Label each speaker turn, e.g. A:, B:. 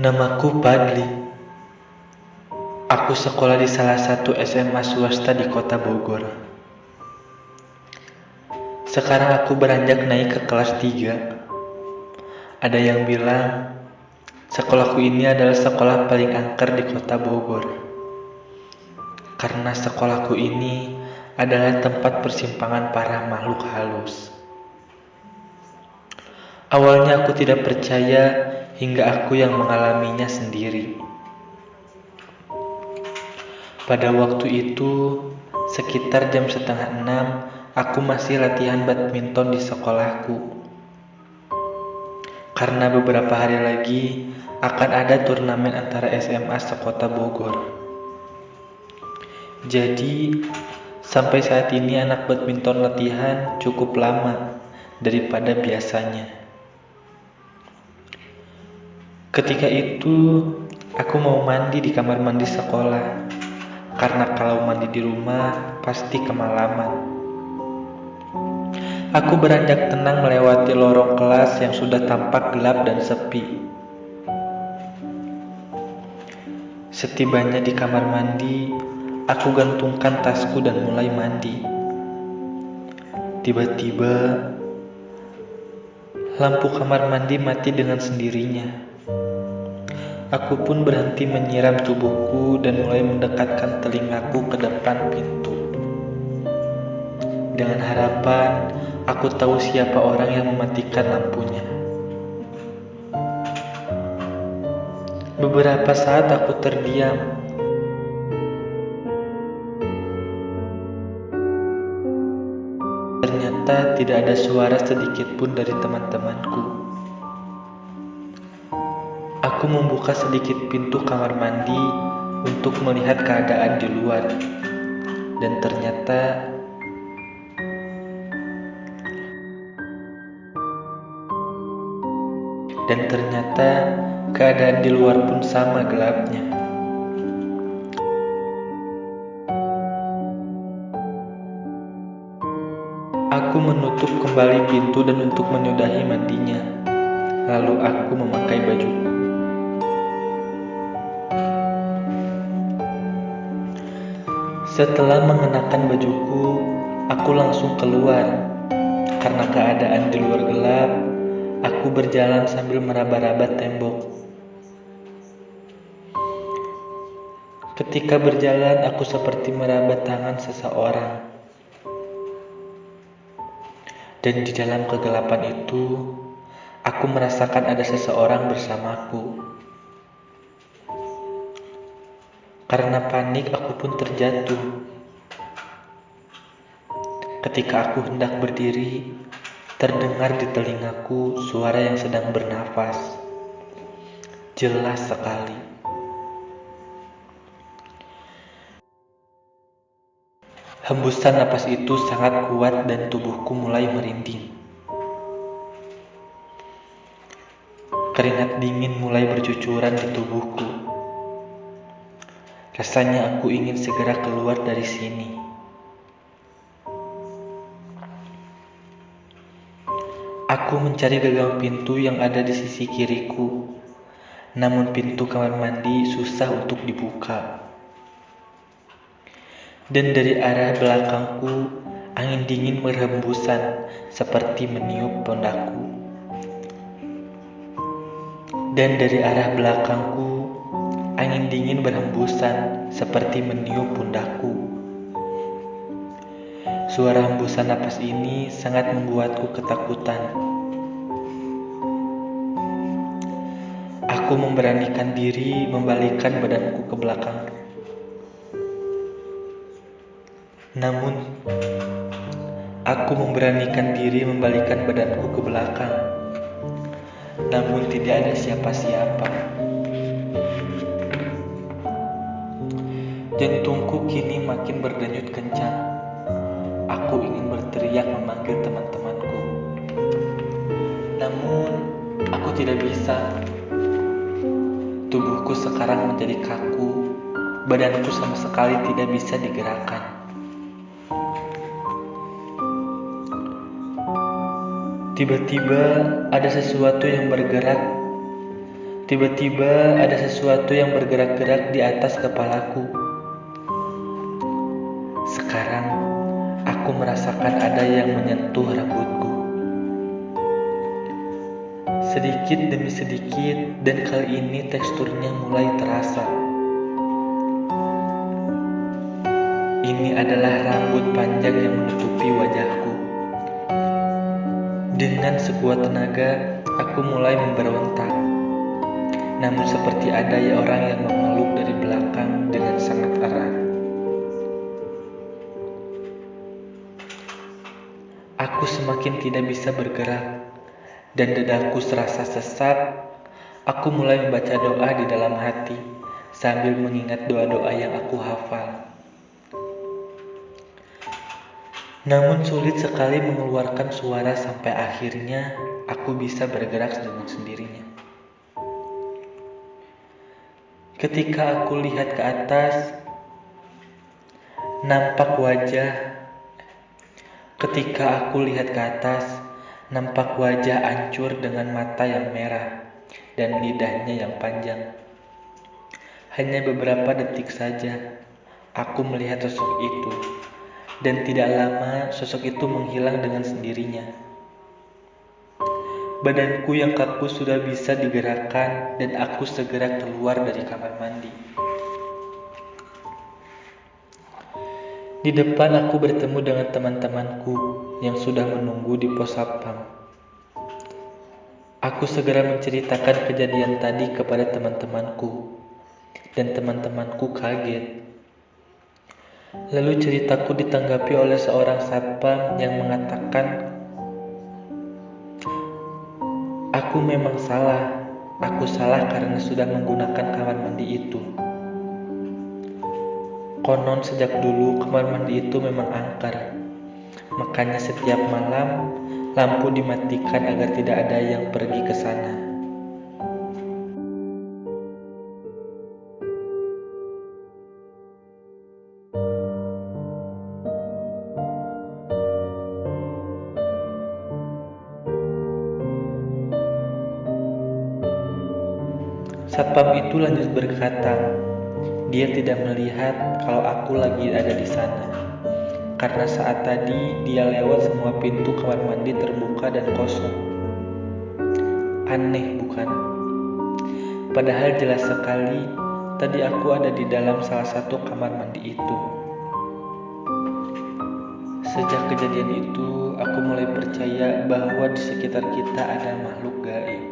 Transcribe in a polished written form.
A: Namaku Padli. Aku sekolah di salah satu SMA swasta di kota Bogor. Sekarang aku beranjak naik ke kelas 3. Ada yang bilang, sekolahku ini adalah sekolah paling angker di kota Bogor. Karena sekolahku ini adalah tempat persimpangan para makhluk halus. Awalnya aku tidak percaya hingga aku yang mengalaminya sendiri. Pada waktu itu, sekitar jam 5:30, aku masih latihan badminton di sekolahku. Karena beberapa hari lagi akan ada turnamen antara SMA sekota Bogor. Jadi, sampai saat ini anak badminton latihan cukup lama daripada biasanya. Ketika itu, aku mau mandi di kamar mandi sekolah. Karena kalau mandi di rumah pasti kemalaman. Aku beranjak tenang melewati lorong kelas yang sudah tampak gelap dan sepi. Setibanya di kamar mandi, aku gantungkan tasku dan mulai mandi. Tiba-tiba, lampu kamar mandi mati dengan sendirinya. Aku pun berhenti menyiram tubuhku dan mulai mendekatkan telingaku ke depan pintu. Dengan harapan, aku tahu siapa orang yang mematikan lampunya. Beberapa saat aku terdiam. Ternyata tidak ada suara sedikit pun dari teman-temanku. Aku membuka sedikit pintu kamar mandi untuk melihat keadaan di luar. Dan ternyata keadaan di luar pun sama gelapnya. Aku menutup kembali pintu dan untuk menyudahi mandinya. Lalu aku memakai bajuku. Setelah mengenakan bajuku, aku langsung keluar. Karena keadaan di luar gelap, aku berjalan sambil meraba-raba tembok. Ketika berjalan, aku seperti meraba tangan seseorang. Dan di dalam kegelapan itu, aku merasakan ada seseorang bersamaku. Karena panik, aku pun terjatuh. Ketika aku hendak berdiri, terdengar di telingaku suara yang sedang bernafas. Jelas sekali. Hembusan napas itu sangat kuat dan tubuhku mulai merinding. Keringat dingin mulai bercucuran di tubuhku. Rasanya aku ingin segera keluar dari sini. Aku mencari gagang pintu yang ada di sisi kiriku, namun pintu kamar mandi susah untuk dibuka. Dan dari arah belakangku, angin dingin berhembusan seperti meniup pundakku. Dan dari arah belakangku, angin dingin berhembusan seperti meniup pundakku. Suara hembusan napas ini sangat membuatku ketakutan. Aku memberanikan diri membalikkan badanku ke belakang. Namun tidak ada siapa-siapa. Jantungku kini makin berdenyut kencang. Aku ingin berteriak memanggil teman-temanku. Namun, aku tidak bisa. Tubuhku sekarang menjadi kaku. Badanku sama sekali tidak bisa digerakkan. Tiba-tiba ada sesuatu yang bergerak Tiba-tiba ada sesuatu yang bergerak-gerak di atas kepalaku. Sekarang aku merasakan ada yang menyentuh rambutku. Sedikit demi sedikit, dan kali ini teksturnya mulai terasa. Ini adalah rambut panjang yang menutupi wajahku. Dengan sekuat tenaga, aku mulai memberontak. Namun seperti ada orang yang memeluk dari belakang dengan sangat erat. Aku semakin tidak bisa bergerak, dan dadaku serasa sesak. Aku mulai membaca doa di dalam hati, sambil mengingat doa-doa yang aku hafal. Namun sulit sekali mengeluarkan suara sampai akhirnya aku bisa bergerak dengan sendirinya. Ketika aku lihat ke atas, nampak wajah hancur dengan mata yang merah dan lidahnya yang panjang. Hanya beberapa detik saja aku melihat sosok itu, dan tidak lama sosok itu menghilang dengan sendirinya. Badanku yang kaku sudah bisa digerakkan, dan aku segera keluar dari kamar mandi. Di depan aku bertemu dengan teman-temanku yang sudah menunggu di pos satpam. Aku segera menceritakan kejadian tadi kepada teman-temanku, dan teman-temanku kaget. Lalu ceritaku ditanggapi oleh seorang satpam yang mengatakan, "Aku memang salah. Aku salah karena sudah menggunakan kamar mandi itu. Konon sejak dulu kamar mandi itu memang angker. Makanya setiap malam lampu dimatikan agar tidak ada yang pergi ke sana." Satpam itu lanjut berkata, dia tidak melihat kalau aku lagi ada di sana, karena saat tadi dia lewat semua pintu kamar mandi terbuka dan kosong. Aneh bukan? Padahal jelas sekali tadi aku ada di dalam salah satu kamar mandi itu. Sejak kejadian itu, aku mulai percaya bahwa di sekitar kita ada makhluk gaib.